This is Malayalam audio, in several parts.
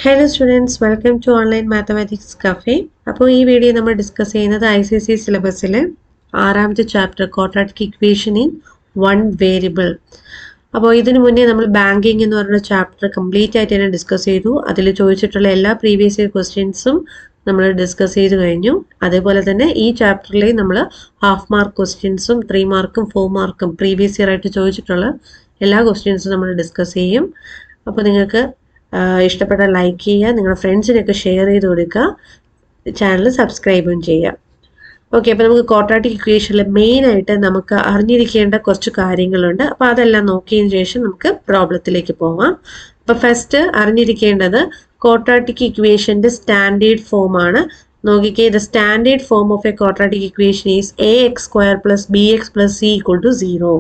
Hello students, welcome to Online Mathematics Cafe. അപ്പോൾ ഈ വീഡിയോ നമ്മൾ ഡിസ്കസ് ചെയ്യുന്നത് ICSE സിലബസിലെ 6ാമത്തെ chapter quadratic equation in one variable. അപ്പോൾ ഇതിനു മുന്നേ നമ്മൾ ബാങ്കിങ് എന്ന് പറയുന്ന ചാപ്റ്റർ കംപ്ലീറ്റ് ആയിട്ട് തന്നെ ഡിസ്കസ് ചെയ്തു. അതിൽ ചോദിച്ചിട്ടുള്ള എല്ലാ പ്രീവിയസ് ഇയർ ക്വസ്റ്റ്യൻസും നമ്മൾ ഡിസ്കസ് ചെയ്ത് കഴിഞ്ഞു. അതേപോലെ തന്നെ ഈ ചാപ്റ്ററിൽ നമ്മൾ ഹാഫ് മാർക്ക് ക്വസ്റ്റ്യൻസും 3 മാർക്കും 4 മാർക്കും പ്രീവിയസ് ഇയർ ആയിട്ട് ചോദിച്ചിട്ടുള്ള എല്ലാ ക്വസ്റ്റ്യൻസും നമ്മൾ ഡിസ്കസ് ചെയ്യും. അപ്പോൾ നിങ്ങൾക്ക് ഇഷ്ടപ്പെട്ട ലൈക്ക് ചെയ്യുക, നിങ്ങളുടെ ഫ്രണ്ട്സിനൊക്കെ ഷെയർ ചെയ്ത് കൊടുക്കുക, ചാനൽ സബ്സ്ക്രൈബും ചെയ്യുക. ഓക്കെ, അപ്പോൾ നമുക്ക് ക്വാഡ്രാറ്റിക് ഇക്വേഷനിൽ മെയിനായിട്ട് നമുക്ക് അറിഞ്ഞിരിക്കേണ്ട കുറച്ച് കാര്യങ്ങളുണ്ട്. അപ്പോൾ അതെല്ലാം നോക്കിയതിന് ശേഷം നമുക്ക് പ്രോബ്ലത്തിലേക്ക് പോവാം. അപ്പോൾ ഫസ്റ്റ് അറിഞ്ഞിരിക്കേണ്ടത് ക്വാഡ്രാറ്റിക് ഇക്വേഷൻ്റെ സ്റ്റാൻഡേർഡ് ഫോം ആണ്. നോക്കിക്കേ, the standard form of a quadratic equation is ax² + bx + c = 0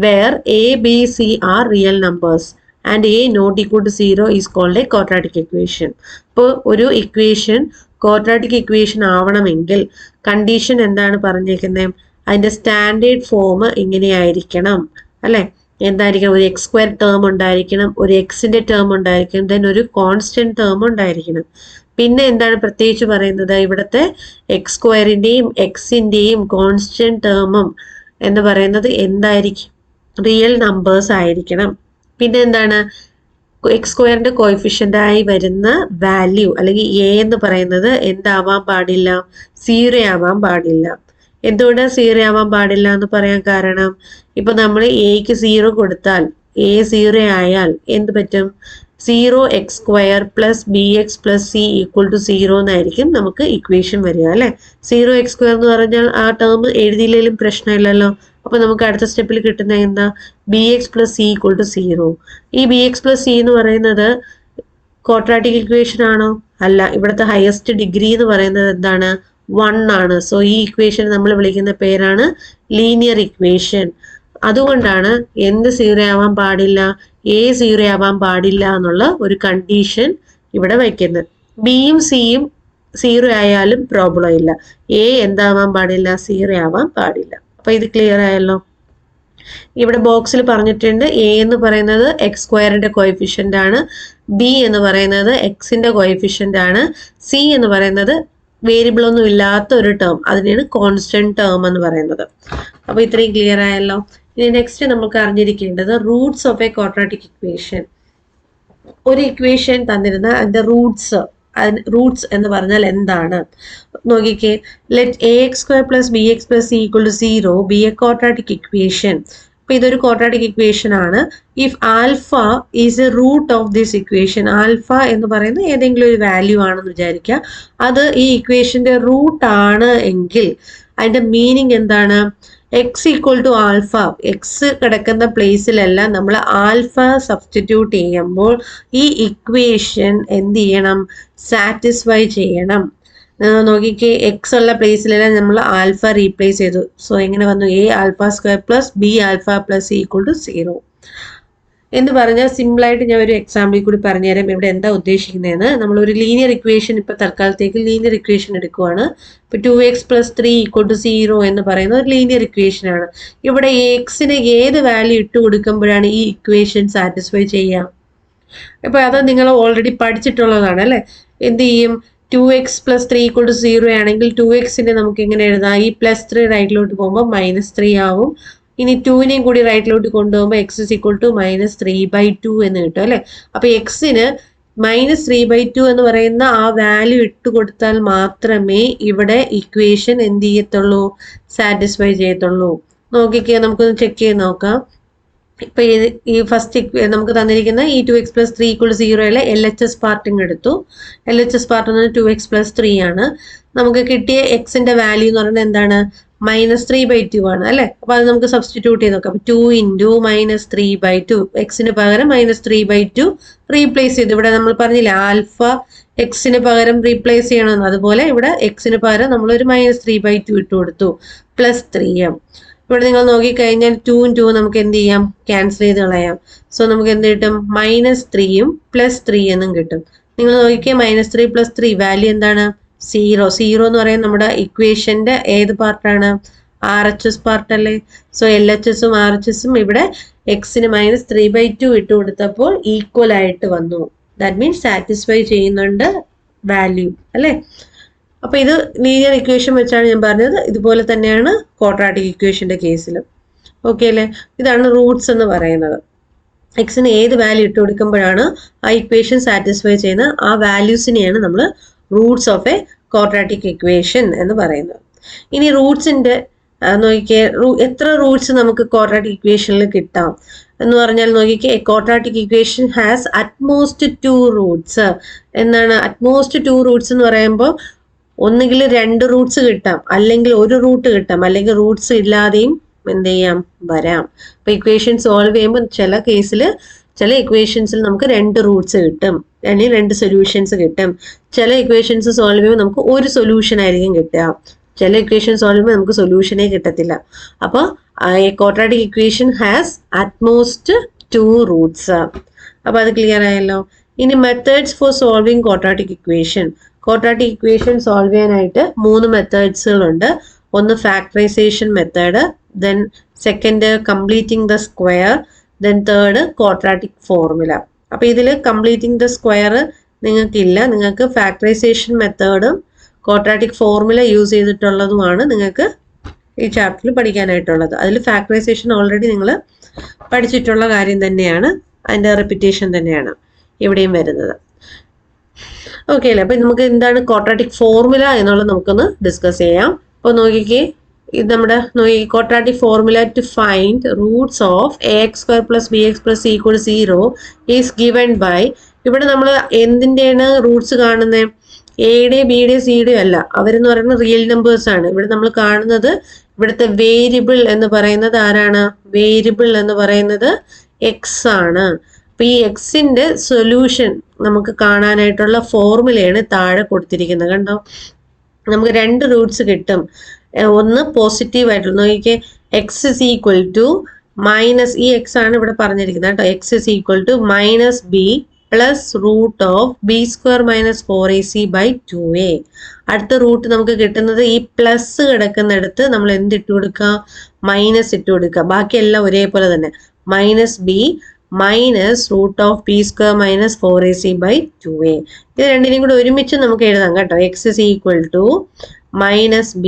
where a, b, c are real numbers and a not equal to 0 is called a quadratic equation. ഇപ്പോൾ ഒരു ഇക്വേഷൻ ക്വാഡ്രാറ്റിക് ഇക്വേഷൻ ആവണമെങ്കിൽ കണ്ടീഷൻ എന്താണ് പറഞ്ഞേക്കുന്നത്? അതിൻ്റെ സ്റ്റാൻഡേർഡ് ഫോം ഇങ്ങനെയായിരിക്കണം അല്ലേ? എന്തായിരിക്കണം? ഒരു x² ടേം ഉണ്ടായിരിക്കണം, ഒരു എക്സിൻ്റെ ടേം ഉണ്ടായിരിക്കണം, ദെൻ ഒരു കോൺസ്റ്റന്റ് ടേം ഉണ്ടായിരിക്കണം. പിന്നെ എന്താണ് പ്രത്യേകിച്ച് പറയുന്നത്? ഇവിടുത്തെ x²ൻ്റെയും എക്സിൻ്റെയും കോൺസ്റ്റന്റ് ടേമും എന്ന് പറയുന്നത് എന്തായിരിക്കും? റിയൽ നമ്പേഴ്സ് ആയിരിക്കണം. പിന്നെ എന്താണ്? x² കോഎഫിഷ്യൻ്റായി വരുന്ന വാല്യൂ അല്ലെങ്കിൽ a എന്ന് പറയുന്നത് എന്താവാൻ പാടില്ല? 0 ആവാൻ പാടില്ല. എന്തുകൊണ്ട് 0 ആവാൻ പാടില്ല എന്ന് പറയാൻ കാരണം, ഇപ്പൊ നമ്മൾ എക്ക് 0 കൊടുത്താൽ a 0 ആയാൽ എന്ത് പറ്റും? 0x² + bx + c = 0 എന്നായിരിക്കും നമുക്ക് ഇക്വേഷൻ വരിക അല്ലെ. 0x² എന്ന് പറഞ്ഞാൽ ആ ടേം എഴുതിയില്ലെങ്കിലും പ്രശ്നമില്ലല്ലോ. അപ്പൊ നമുക്ക് അടുത്ത സ്റ്റെപ്പിൽ കിട്ടുന്ന എന്താ? bx + c = 0. ഈ bx + c എന്ന് പറയുന്നത് ക്വാഡ്രാറ്റിക് ഇക്വേഷൻ ആണോ? അല്ല. ഇവിടുത്തെ ഹയസ്റ്റ് ഡിഗ്രി എന്ന് പറയുന്നത് എന്താണ്? 1 ആണ്. സോ ഈ ഇക്വേഷൻ നമ്മൾ വിളിക്കുന്ന പേരാണ് ലീനിയർ ഇക്വേഷൻ. അതുകൊണ്ടാണ് എന്ത് 0 ആവാൻ പാടില്ല? a 0 ആവാൻ പാടില്ല എന്നുള്ള ഒരു കണ്ടീഷൻ ഇവിടെ വയ്ക്കുന്നത്. ബിയും സിയും 0 ആയാലും പ്രോബ്ലം ഇല്ല. a എന്താവാൻ പാടില്ല? 0 ആവാൻ പാടില്ല. അപ്പൊ ഇത് ക്ലിയർ ആയല്ലോ. ഇവിടെ ബോക്സിൽ പറഞ്ഞിട്ടുണ്ട് a എന്ന് പറയുന്നത് x² കോഎഫിഷ്യന്റ് ആണ്, b എന്ന് പറയുന്നത് എക്സിന്റെ കോഎഫിഷ്യന്റ് ആണ്, c എന്ന് പറയുന്നത് വേരിയബിൾ ഒന്നും ഇല്ലാത്ത ഒരു ടേം, അതിനാണ് കോൺസ്റ്റന്റ് ടേം എന്ന് പറയുന്നത്. അപ്പൊ ഇത്രയും ക്ലിയർ ആയല്ലോ. ഇനി നെക്സ്റ്റ് നമുക്ക് അറിഞ്ഞിരിക്കേണ്ടത് roots of a quadratic equation. ഒരു ഇക്വേഷൻ തന്നിരുന്ന അതിന്റെ റൂട്ട്സ് എന്ന് പറഞ്ഞാൽ എന്താണ്? നോക്കിക്കേ, let ax² + bx + c = 0 be a quadratic equation. അപ്പൊ ഇതൊരു ക്വാഡ്രാറ്റിക് ഇക്വേഷൻ ആണ്. If alpha is a root of this equation, alpha എന്ന് പറയുന്ന ഏതെങ്കിലും ഒരു വാല്യൂ ആണെന്ന് വിചാരിക്കുക, അത് ഈ ഇക്വേഷന്റെ റൂട്ട് ആണ് എങ്കിൽ അതിന്റെ മീനിങ് എന്താണ്? x = ആൽഫ, എക്സ് കിടക്കുന്ന പ്ലേസിലെല്ലാം നമ്മൾ ആൽഫ സബ്സ്റ്റിറ്റ്യൂട്ട് ചെയ്യുമ്പോൾ ഈ ഇക്വേഷൻ എന്ത് ചെയ്യണം? സാറ്റിസ്ഫൈ ചെയ്യണം. നോക്കിക്കേ, എക്സ് ഉള്ള പ്ലേസിലെല്ലാം നമ്മൾ ആൽഫ റീപ്ലേസ് ചെയ്തു. സോ എങ്ങനെ വന്നു? a² + b α + c = 0 എന്ന് പറഞ്ഞാൽ സിമ്പിളായിട്ട് ഞാൻ ഒരു എക്സാമ്പിൾ കൂടി പറഞ്ഞുതരാം. ഇവിടെ എന്താ ഉദ്ദേശിക്കുന്നതെന്ന്. നമ്മൾ ഒരു ലീനിയർ ഇക്വേഷൻ ഇപ്പൊ തൽക്കാലത്തേക്ക് ലീനിയർ ഇക്വേഷൻ എടുക്കുവാണ്. ഇപ്പൊ 2x + 3 = 0 എന്ന് പറയുന്ന ഒരു ലീനിയർ ഇക്വേഷൻ ആണ്. ഇവിടെ എക്സിന് ഏത് വാല്യൂ ഇട്ട് കൊടുക്കുമ്പോഴാണ് ഈ ഇക്വേഷൻ സാറ്റിസ്ഫൈ ചെയ്യുക? ഇപ്പൊ അത് നിങ്ങൾ ഓൾറെഡി പഠിച്ചിട്ടുള്ളതാണ് അല്ലെ. എന്ത് ചെയ്യും? 2x + 3 = 0 ആണെങ്കിൽ 2xനെ നമുക്ക് എങ്ങനെ എഴുതാം? ഈ +3 റൈറ്റിലോട്ട് പോകുമ്പോൾ -3 ആവും. ഇനി 2നെയും കൂടി റൈറ്റിലോട്ട് കൊണ്ടുപോകുമ്പോൾ x = -3/2 എന്ന് കിട്ടും അല്ലെ. അപ്പൊ എക്സിന് -3/2 എന്ന് പറയുന്ന ആ വാല്യൂ ഇട്ട് കൊടുത്താൽ മാത്രമേ ഇവിടെ ഇക്വേഷൻ എന്ത് ചെയ്യത്തുള്ളൂ? സാറ്റിസ്ഫൈ ചെയ്യത്തുള്ളൂ. നോക്കിക്കേ, നമുക്കൊന്ന് ചെക്ക് ചെയ്ത് നോക്കാം. ഇപ്പൊ ഈ ഫസ്റ്റ് നമുക്ക് തന്നിരിക്കുന്ന ഈ 2x + 3 = 0 LHS പാർട്ടിങ് എടുത്തു. LHS പാർട്ട് എന്ന് പറഞ്ഞാൽ 2x + 3 ആണ്. നമുക്ക് കിട്ടിയ എക്സിന്റെ വാല്യൂ എന്ന് പറയുന്നത് എന്താണ്? -3/2 ആണ് അല്ലെ. അപ്പൊ അത് നമുക്ക് സബ്സ്റ്റിറ്റ്യൂട്ട് ചെയ്ത് നോക്കാം. 2 × -3/2, എക്സിന് പകരം -3/2 റീപ്ലേസ് ചെയ്തു. ഇവിടെ നമ്മൾ പറഞ്ഞില്ല ആൽഫ എക്സിന് പകരം റീപ്ലേസ് ചെയ്യണമെന്ന്, അതുപോലെ ഇവിടെ എക്സിന് പകരം നമ്മൾ ഒരു -3/2 ഇട്ട് കൊടുത്തു. +3. ഇവിടെ നിങ്ങൾ നോക്കിക്കഴിഞ്ഞാൽ 2 × 2 നമുക്ക് എന്ത് ചെയ്യാം? ക്യാൻസൽ ചെയ്ത് കളയാം. സോ നമുക്ക് എന്ത് കിട്ടും? -3യും +3 എന്നും കിട്ടും. നിങ്ങൾ നോക്കിയാൽ -3 + 3 വാല്യൂ എന്താണ്? 0. 0 എന്ന് പറയുന്നത് നമ്മുടെ ഇക്വേഷന്റെ ഏത് പാർട്ടാണ്? RHS പാർട്ട് അല്ലേ. സോ LHS ഉം RHS ഉം ഇവിടെ എക്സിന് -3/2 ഇട്ട് കൊടുത്തപ്പോൾ ഈക്വൽ ആയിട്ട് വന്നു. ദാറ്റ് മീൻസ് സാറ്റിസ്ഫൈ ചെയ്യുന്നുണ്ട് വാല്യൂ അല്ലേ. അപ്പൊ ഇത് ലീനിയർ ഇക്വേഷൻ വെച്ചാണ് ഞാൻ പറഞ്ഞത്. ഇതുപോലെ തന്നെയാണ് ക്വാഡ്രാറ്റിക് ഇക്വേഷന്റെ കേസിലും. ഓക്കെ അല്ലേ. ഇതാണ് റൂട്ട്സ് എന്ന് പറയുന്നത്. എക്സിന് ഏത് വാല്യൂ ഇട്ട് കൊടുക്കുമ്പോഴാണ് ആ ഇക്വേഷൻ സാറ്റിസ്ഫൈ ചെയ്യുന്ന ആ വാല്യൂസിനെയാണ് നമ്മൾ Roots of a quadratic equation എന്ന് പറയുന്നത്. ഇനി റൂട്ട്സിന്റെ നോക്കിക്കേ, എത്ര റൂട്ട്സ് നമുക്ക് ക്വാഡ്രാറ്റിക് ഇക്വേഷനിൽ കിട്ടാം എന്ന് പറഞ്ഞാൽ നോക്കിക്കേ, A quadratic equation has utmost 2 Roots എന്നാണ്. അറ്റ്മോസ്റ്റ് 2 റൂട്ട്സ് എന്ന് പറയുമ്പോൾ ഒന്നുകിൽ 2 റൂട്ട്സ് കിട്ടാം, അല്ലെങ്കിൽ 1 റൂട്ട് കിട്ടാം, അല്ലെങ്കിൽ റൂട്ട്സ് ഇല്ലാതെയും എന്ത് ചെയ്യാം വരാം. അപ്പൊ ഇക്വേഷൻ സോൾവ് ചെയ്യുമ്പോൾ ചില കേസിൽ ചില ഇക്വേഷൻസിൽ നമുക്ക് 2 റൂട്ട്സ് കിട്ടും, അല്ലെങ്കിൽ 2 സൊല്യൂഷൻസ് കിട്ടും. ചില ഇക്വേഷൻസ് സോൾവ് ചെയ്യുമ്പോൾ നമുക്ക് ഒരു സൊല്യൂഷൻ ആയിരിക്കും കിട്ടുക. ചില ഇക്വേഷൻ സോൾവ് ചെയ്യുമ്പോൾ നമുക്ക് സൊല്യൂഷനേ കിട്ടത്തില്ല. അപ്പോൾ quadratic equation has utmost 2 Roots. അപ്പൊ അത് ക്ലിയർ ആയല്ലോ. ഇനി methods four solving quadratic equation. Quadratic equation solve ചെയ്യാനായിട്ട് 3 മെത്തേഡ്സുകളുണ്ട്. ഒന്ന് factorisation method, then second completing the square, then third quadratic formula. അപ്പൊ ഇതിൽ കംപ്ലീറ്റിംഗ് ദ സ്ക്വയർ നിങ്ങൾക്കില്ല, നിങ്ങൾക്ക് ഫാക്ടറൈസേഷൻ മെത്തേഡും ക്വാഡ്രാറ്റിക് ഫോർമുല യൂസ് ചെയ്തിട്ടുള്ളതുമാണ് നിങ്ങൾക്ക് ഈ ചാപ്റ്ററിൽ പഠിക്കാനായിട്ടുള്ളത്. അതിൽ ഫാക്ടറൈസേഷൻ ഓൾറെഡി നിങ്ങൾ പഠിച്ചിട്ടുള്ള കാര്യം തന്നെയാണ്, അതിൻ്റെ റിപ്പീറ്റേഷൻ തന്നെയാണ് ഇവിടെയും വരുന്നത്. ഓക്കെ അല്ലേ. അപ്പൊ നമുക്ക് എന്താണ് ക്വാഡ്രാറ്റിക് ഫോർമുല എന്നുള്ളത് നമുക്കൊന്ന് ഡിസ്കസ് ചെയ്യാം. അപ്പോൾ നോക്കിക്കേ, ഇത് നമ്മുടെ quadratic formula to find roots of ax² + bx + c = 0 is given by. ഇവിടെ നമ്മൾ എന്തിൻ്റെയാണ് റൂട്ട്സ് കാണുന്നത്? എയുടെയും ബിയുടെയും സിയുടെയും അല്ല, അവരെന്ന് പറയുന്നത് റിയൽ നമ്പേഴ്സ് ആണ്. ഇവിടെ നമ്മൾ കാണുന്നത് ഇവിടുത്തെ വേരിയബിൾ എന്ന് പറയുന്നത് ആരാണ്? വേരിയബിൾ എന്ന് പറയുന്നത് എക്സ് ആണ്. അപ്പൊ ഈ എക്സിന്റെ സൊല്യൂഷൻ നമുക്ക് കാണാനായിട്ടുള്ള ഫോർമുലയാണ് താഴെ കൊടുത്തിരിക്കുന്നത്. കണ്ടോ, നമുക്ക് 2 റൂട്ട്സ് കിട്ടും. ഒന്ന് പോസിറ്റീവ് ആയിട്ടുള്ള നോക്കിക്കേ, x is equal to minus, ഈ എക്സ് ആണ് ഇവിടെ പറഞ്ഞിരിക്കുന്നത് കേട്ടോ. X is equal to -b plus root of b² - 4ac/2a. അടുത്ത റൂട്ട് നമുക്ക് കിട്ടുന്നത് ഈ പ്ലസ് കിടക്കുന്നിടത്ത് നമ്മൾ എന്തിട്ട് കൊടുക്കുക? മൈനസ് ഇട്ട് കൊടുക്കുക. ബാക്കിയെല്ലാം ഒരേപോലെ തന്നെ. -b minus root of b² - 4ac/2a. ഇത് രണ്ടിനെയും കൂടെ ഒരുമിച്ച് നമുക്ക് എഴുതാം കേട്ടോ. X is equal to -b,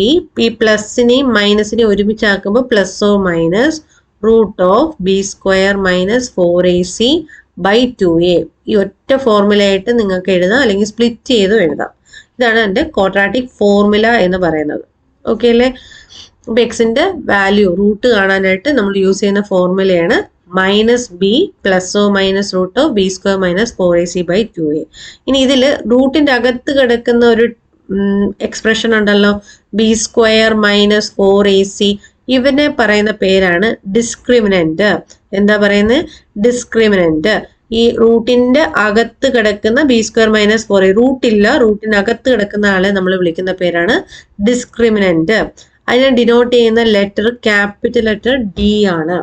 ഈ പ്ലസിനെയും മൈനസിനെയും ഒരുമിച്ചാക്കുമ്പോൾ പ്ലസോ minus root of b² - 4ac/2a. ഈ ഒറ്റ ഫോർമുലയായിട്ട് നിങ്ങൾക്ക് എഴുതാം, അല്ലെങ്കിൽ സ്പ്ലിറ്റ് ചെയ്തും എഴുതാം. ഇതാണ് എൻ്റെ ക്വാഡ്രാറ്റിക് ഫോർമുല എന്ന് പറയുന്നത്. ഓക്കെ അല്ലേ. അപ്പൊ എക്സിന്റെ വാല്യൂ റൂട്ട് കാണാനായിട്ട് നമ്മൾ യൂസ് ചെയ്യുന്ന ഫോർമുലയാണ് -b പ്ലസോ minus root of b² - 4ac/2a. ഇനി ഇതിൽ റൂട്ടിന്റെ അകത്ത് കിടക്കുന്ന ഒരു എക്സ്പ്രഷൻ ഉണ്ടല്ലോ, b² - 4ac, ഇവനെ പറയുന്ന പേരാണ് ഡിസ്ക്രിമിനന്റ്. എന്താ പറയുന്നത്? ഡിസ്ക്രിമിനന്റ്. ഈ റൂട്ടിന്റെ അകത്ത് കിടക്കുന്ന b² - 4, റൂട്ടില്ല, റൂട്ടിന്റെ അകത്ത് കിടക്കുന്ന ആളെ നമ്മൾ വിളിക്കുന്ന പേരാണ് ഡിസ്ക്രിമിനന്റ്. അതിനെ ഡിനോട്ട് ചെയ്യുന്ന ലെറ്റർ ക്യാപിറ്റൽ ലെറ്റർ D ആണ്.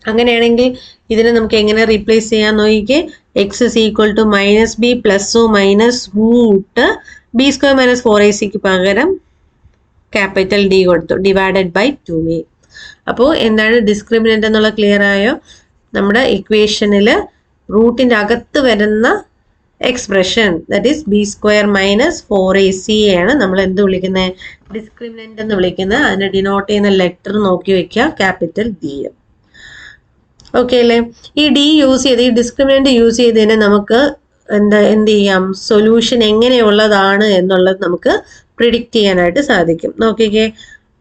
അങ്ങനെയാണെങ്കിൽ ഇതിനെ നമുക്ക് എങ്ങനെ റീപ്ലേസ് ചെയ്യാൻ നോക്കിക്കേ, x is equal to -b പ്ലസോ മൈനസ് റൂട്ട് b² - 4ac പകരം ക്യാപിറ്റൽ D കൊടുത്തു, ഡിവൈഡഡ് ബൈ 2a. അപ്പോൾ എന്താണ് ഡിസ്ക്രിമിനന്റ് എന്നുള്ള ക്ലിയർ ആയോ? നമ്മുടെ ഇക്വേഷനിൽ റൂട്ടിന്റെ അകത്ത് വരുന്ന expression, that is b² - 4ac ആണ് നമ്മൾ എന്ത് വിളിക്കുന്നത്? ഡിസ്ക്രിമിനന്റ് എന്ന് വിളിക്കുന്നത്. അതിനെ ഡിനോട്ട് ചെയ്യുന്ന ലെറ്റർ നോക്കി വെക്കുക, ക്യാപിറ്റൽ D. ഓക്കെ അല്ലേ. ഈ D യൂസ് ചെയ്ത്, ഈ ഡിസ്ക്രിമിനന്റ് യൂസ് ചെയ്തതിനെ നമുക്ക് എന്ത് ചെയ്യാം? സൊല്യൂഷൻ എങ്ങനെയുള്ളതാണ് എന്നുള്ളത് നമുക്ക് പ്രിഡിക്റ്റ് ചെയ്യാനായിട്ട് സാധിക്കും. നോക്കിക്കേ,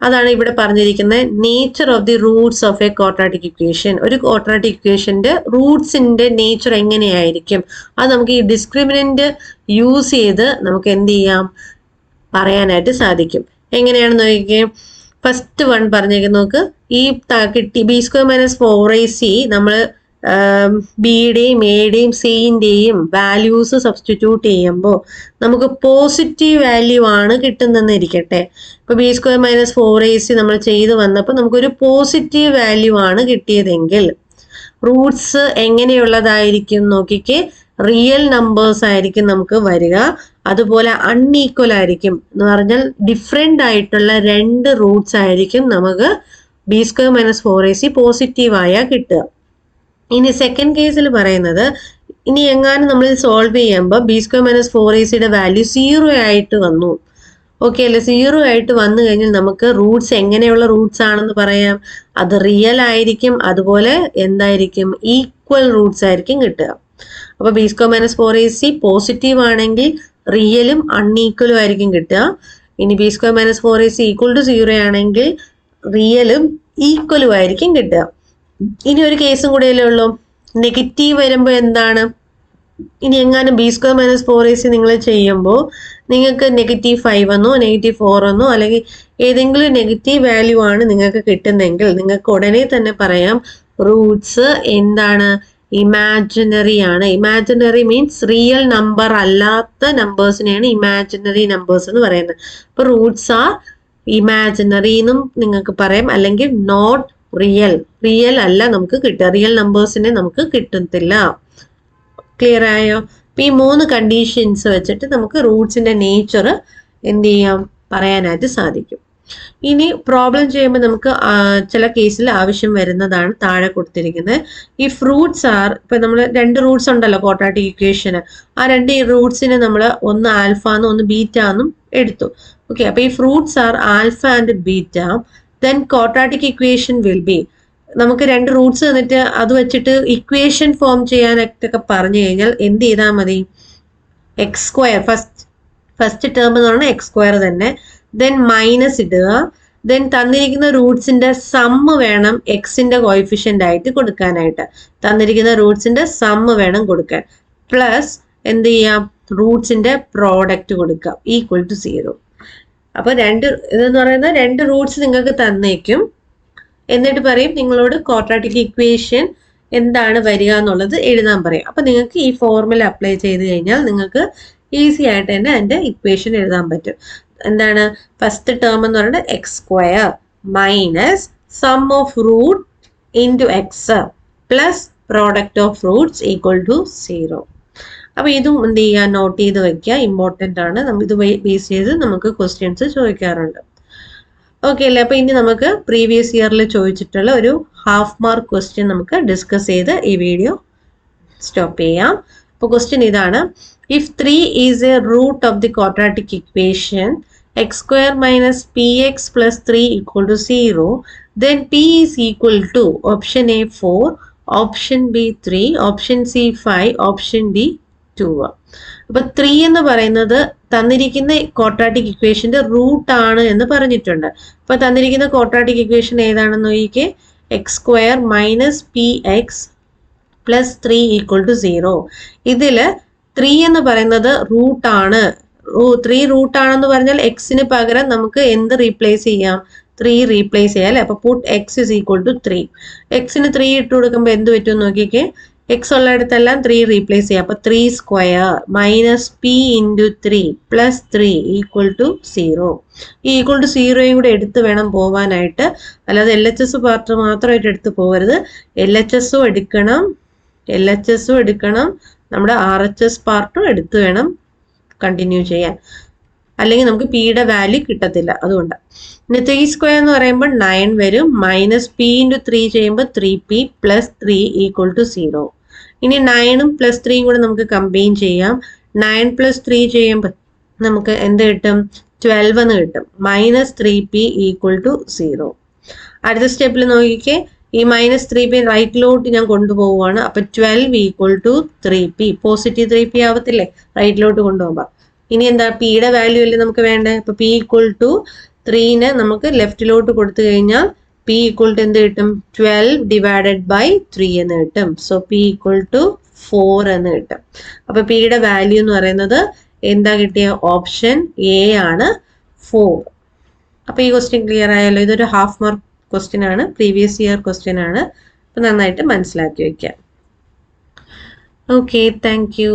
അതാണ് ഇവിടെ പറഞ്ഞിരിക്കുന്നത്. Nature of the Roots of a quadratic equation. ഒരു ക്വാഡ്രാറ്റിക് ഇക്വേഷന്റെ റൂട്ട്സിന്റെ നേച്ചർ എങ്ങനെയായിരിക്കും, അത് നമുക്ക് ഈ ഡിസ്ക്രിമിനന്റ് യൂസ് ചെയ്ത് നമുക്ക് എന്ത് ചെയ്യാം? പറയാനായിട്ട് സാധിക്കും. എങ്ങനെയാണെന്ന് നോക്കിക്കേ. ഫസ്റ്റ് വൺ പറഞ്ഞേക്കുന്ന നോക്ക്, ഈ കിട്ടി b² - 4ac നമ്മൾ ബിയുടെയും എയുടെയും സിന്റെയും വാല്യൂസ് സബ്സ്റ്റിറ്റ്യൂട്ട് ചെയ്യുമ്പോൾ നമുക്ക് പോസിറ്റീവ് വാല്യൂ ആണ് കിട്ടുന്നതെന്ന് ഇരിക്കട്ടെ. ഇപ്പൊ b² - 4ac നമ്മൾ ചെയ്തു വന്നപ്പോൾ നമുക്കൊരു പോസിറ്റീവ് വാല്യൂ ആണ് കിട്ടിയതെങ്കിൽ റൂട്ട്സ് എങ്ങനെയുള്ളതായിരിക്കും നോക്കിക്കേ? റിയൽ നമ്പേഴ്സ് ആയിരിക്കും നമുക്ക് വരിക. അതുപോലെ അൺഈക്വൽ ആയിരിക്കും എന്ന് പറഞ്ഞാൽ ഡിഫറെന്റ് ആയിട്ടുള്ള 2 റൂട്ട്സ് ആയിരിക്കും നമുക്ക് b² - 4ac പോസിറ്റീവായ കിട്ടുക. ഇനി സെക്കൻഡ് കേസിൽ പറയുന്നത് ഇനി എങ്ങാനും നമ്മൾ സോൾവ് ചെയ്യുമ്പോൾ B square minus 4ac value 0 ആയിട്ട് വന്നു. ഓക്കെ അല്ലേ? 0 ആയിട്ട് വന്നു കഴിഞ്ഞാൽ നമുക്ക് റൂട്ട്സ് എങ്ങനെയുള്ള റൂട്ട്സ് ആണെന്ന് പറയാം. അത് റിയൽ ആയിരിക്കും, അതുപോലെ എന്തായിരിക്കും, ഈക്വൽ റൂട്ട്സ് ആയിരിക്കും കിട്ടുക. അപ്പൊ B square minus 4ac positive ആണെങ്കിൽ റിയലും അൺഈക്വലും ആയിരിക്കും കിട്ടുക. ഇനി B square minus 4ac equal to 0 ആണെങ്കിൽ റിയലും ഈക്വലും ആയിരിക്കും കിട്ടുക. ഇനി ഒരു കേസും കൂടെയല്ലേ ഉള്ളൂ, നെഗറ്റീവ് വരുമ്പോൾ എന്താണ്? ഇനി എങ്ങാനും ബി സ്ക്വയർ മൈനസ് 4ac നിങ്ങൾ ചെയ്യുമ്പോൾ നിങ്ങൾക്ക് -5 എന്നോ -4 എന്നോ അല്ലെങ്കിൽ ഏതെങ്കിലും നെഗറ്റീവ് വാല്യൂ ആണ് നിങ്ങൾക്ക് കിട്ടുന്നതെങ്കിൽ നിങ്ങൾക്ക് ഉടനെ തന്നെ പറയാം റൂട്ട്സ് എന്താണ്, ഇമാജിനറി ആണ്. ഇമാജിനറി മീൻസ് റിയൽ നമ്പർ അല്ലാത്ത നമ്പേഴ്സിനെയാണ് ഇമാജിനറി നമ്പേഴ്സ് എന്ന് പറയുന്നത്. അപ്പൊ റൂട്ട്സ് ആർ ഇമാജിനറി എന്നും നിങ്ങൾക്ക് പറയാം, അല്ലെങ്കിൽ നോട്ട് റിയൽ. റിയൽ അല്ല നമുക്ക് കിട്ടുക, റിയൽ നമ്പേഴ്സിനെ നമുക്ക് കിട്ടത്തില്ല. ക്ലിയർ ആയോ? അപ്പൊ ഈ 3 കണ്ടീഷൻസ് വെച്ചിട്ട് നമുക്ക് റൂട്ട്സിന്റെ നേച്ചർ എന്ത് ചെയ്യാം, പറയാനായിട്ട് സാധിക്കും. ഇനി പ്രോബ്ലം ചെയ്യുമ്പോൾ നമുക്ക് ചില കേസിൽ ആവശ്യം വരുന്നതാണ് താഴെ കൊടുത്തിരിക്കുന്നത്. ഈ ഫ്രൂട്ട്സ് ആർ, ഇപ്പൊ നമ്മൾ 2 റൂട്ട്സ് ഉണ്ടല്ലോ ക്വാഡ്രാറ്റിക് ഇക്വേഷന്, ആ 2 റൂട്ട്സിനെ നമ്മൾ ഒന്ന് ആൽഫ എന്നും ഒന്ന് ബീറ്റ എന്നും എടുത്തു. ഓക്കെ, അപ്പൊ ഈ fruits R alpha and beta, then quadratic equation will be, നമുക്ക് 2 റൂട്ട്സ് തന്നിട്ട് അത് വെച്ചിട്ട് ഇക്വേഷൻ ഫോം ചെയ്യാനൊക്കെ പറഞ്ഞു കഴിഞ്ഞാൽ എന്ത് ചെയ്താൽ മതി, എക്സ് സ്ക്വയർ ഫസ്റ്റ് ടേം എന്ന് പറഞ്ഞാൽ എക്സ് സ്ക്വയർ തന്നെ, ദെൻ മൈനസ് ഇടുക, ദെൻ തന്നിരിക്കുന്ന റൂട്ട്സിന്റെ സമ്മ് വേണം എക്സിന്റെ കോയിഫിഷ്യന്റ് ആയിട്ട് കൊടുക്കാനായിട്ട്. തന്നിരിക്കുന്ന റൂട്ട്സിന്റെ സമ്മ് വേണം കൊടുക്കാൻ, പ്ലസ് എന്ത് ചെയ്യാം, റൂട്ട്സിന്റെ പ്രോഡക്റ്റ് കൊടുക്കാം ഈക്വൽ ടു 0. അപ്പൊ ഇതെന്ന് പറയുന്നത് 2 റൂട്ട്സ് നിങ്ങൾക്ക് തന്നേക്കും, എന്നിട്ട് പറയും നിങ്ങളോട് ക്വാഡ്രാറ്റിക് ഇക്വേഷൻ എന്താണ് വരിക എന്നുള്ളത് എഴുതാൻ പറയും. അപ്പൊ നിങ്ങൾക്ക് ഈ ഫോർമുല അപ്ലൈ ചെയ്ത് കഴിഞ്ഞാൽ നിങ്ങൾക്ക് ഈസി ആയിട്ട് തന്നെ അതിന്റെ ഇക്വേഷൻ എഴുതാൻ പറ്റും. എന്താണ് ഫസ്റ്റ് ടേം എന്ന് പറയുന്നത് x square minus sum of root into x plus product of roots equal to 0. അപ്പൊ ഇതും എന്ത് ചെയ്യുക, നോട്ട് ചെയ്ത് വെക്കുക, ഇമ്പോർട്ടൻ്റ് ആണ്. ഇത് ബേസ് ചെയ്ത് നമുക്ക് ക്വസ്റ്റ്യൻസ് ചോദിക്കാറുണ്ട്. ഓക്കെ അല്ലേ? അപ്പൊ ഇനി നമുക്ക് പ്രീവിയസ് ഇയറിൽ ചോദിച്ചിട്ടുള്ള ഒരു ഹാഫ് മാർക്ക് ക്വസ്റ്റ്യൻ നമുക്ക് ഡിസ്കസ് ചെയ്ത് ഈ വീഡിയോ സ്റ്റോപ്പ് ചെയ്യാം. അപ്പൊ ക്വസ്റ്റ്യൻ ഇതാണ്, if 3 is a root of the quadratic equation x square minus px plus 3 equal to 0, then p is equal to option A 4, option B 3, option C 5, option D 2. അപ്പൊ 3 എന്ന് പറയുന്നത് തന്നിരിക്കുന്ന ക്വാഡ്രാറ്റിക് ഇക്വേഷന്റെ റൂട്ട് ആണ് എന്ന് പറഞ്ഞിട്ടുണ്ട്. അപ്പൊ തന്നിരിക്കുന്ന ക്വാഡ്രാറ്റിക് ഇക്വേഷൻ ഏതാണെന്ന് നോക്കിക്കേ, x square minus px plus 3 equal to 0. ഇതില് 3 എന്ന് പറയുന്നത് റൂട്ട് ആണ്. 3 റൂട്ട് ആണെന്ന് പറഞ്ഞാൽ എക്സിന് പകരം നമുക്ക് എന്ത് റീപ്ലേസ് ചെയ്യാം, 3 റീപ്ലേസ് ചെയ്യാം അല്ലെ? അപ്പൊ put x is equal to 3. എക്സിന് 3 ഇട്ട് കൊടുക്കുമ്പോൾ എന്ത് പറ്റും നോക്കിക്കേ, എക്സ് ഉള്ളിടത്തെല്ലാം 3 റീപ്ലേസ് ചെയ്യാം. അപ്പൊ 3 square minus p into 3 plus 3 equal to 0. ഈ ഈക്വൽ ടു 0യും കൂടെ എടുത്ത് വേണം പോവാനായിട്ട്, അല്ലാതെ LHS പാർട്ട് മാത്രമായിട്ട് എടുത്ത് പോകരുത്. LHSഉം എടുക്കണം, നമ്മുടെ RHS പാർട്ടും എടുത്ത് വേണം കണ്ടിന്യൂ ചെയ്യാൻ, അല്ലെങ്കിൽ നമുക്ക് പിയുടെ വാല്യൂ കിട്ടത്തില്ല. അതുകൊണ്ട് ഇനി 3 സ്ക്വയർ എന്ന് പറയുമ്പോൾ 9 വരും, മൈനസ് p ഇൻറ്റു 3 ചെയ്യുമ്പോൾ 3p പ്ലസ് 3 ഈക്വൽ ടു 0. ഇനി 9ഉം പ്ലസ് 3യും കൂടെ നമുക്ക് കമ്പൈൻ ചെയ്യാം. 9 പ്ലസ് 3 ചെയ്യുമ്പോൾ നമുക്ക് എന്ത് കിട്ടും, 12 എന്ന് കിട്ടും, മൈനസ് 3p ഈക്വൽ ടു 0. അടുത്ത സ്റ്റെപ്പിൽ നോക്കിക്കേ, ഈ മൈനസ് 3p റൈറ്റിലോട്ട് ഞാൻ കൊണ്ടുപോവുകയാണ്. അപ്പൊ 12 equal to 3p, positive 3p ആവത്തില്ലേ റൈറ്റിലോട്ട് കൊണ്ടുപോകുമ്പോ. ഇനി എന്താ, പിയുടെ വാല്യൂ അല്ലേ നമുക്ക് വേണ്ടേ. അപ്പൊ p ഈക്വൽ ടു 3നെ നമുക്ക് ലെഫ്റ്റിലോട്ട് കൊടുത്തു കഴിഞ്ഞാൽ p ഈക്വൽ ടു എന്ത് കിട്ടും, 12 ഡിവൈഡഡ് ബൈ 3 എന്ന് കിട്ടും. സോ p ഈക്വൽ ടു 4 എന്ന് കിട്ടും. അപ്പൊ പിയുടെ വാല്യൂ എന്ന് പറയുന്നത് എന്താ കിട്ടിയ, ഓപ്ഷൻ എ ആണ്, 4. അപ്പൊ ഈ ക്വസ്റ്റ്യൻ ക്ലിയർ ആയല്ലോ. ഇതൊരു ഹാഫ് മാർക്ക് ക്വസ്റ്റ്യൻ ആണ്, പ്രീവിയസ് ഇയർ ക്വസ്റ്റ്യൻ ആണ്. അപ്പൊ നന്നായിട്ട് മനസ്സിലാക്കി വെക്കാം. Okay, thank you.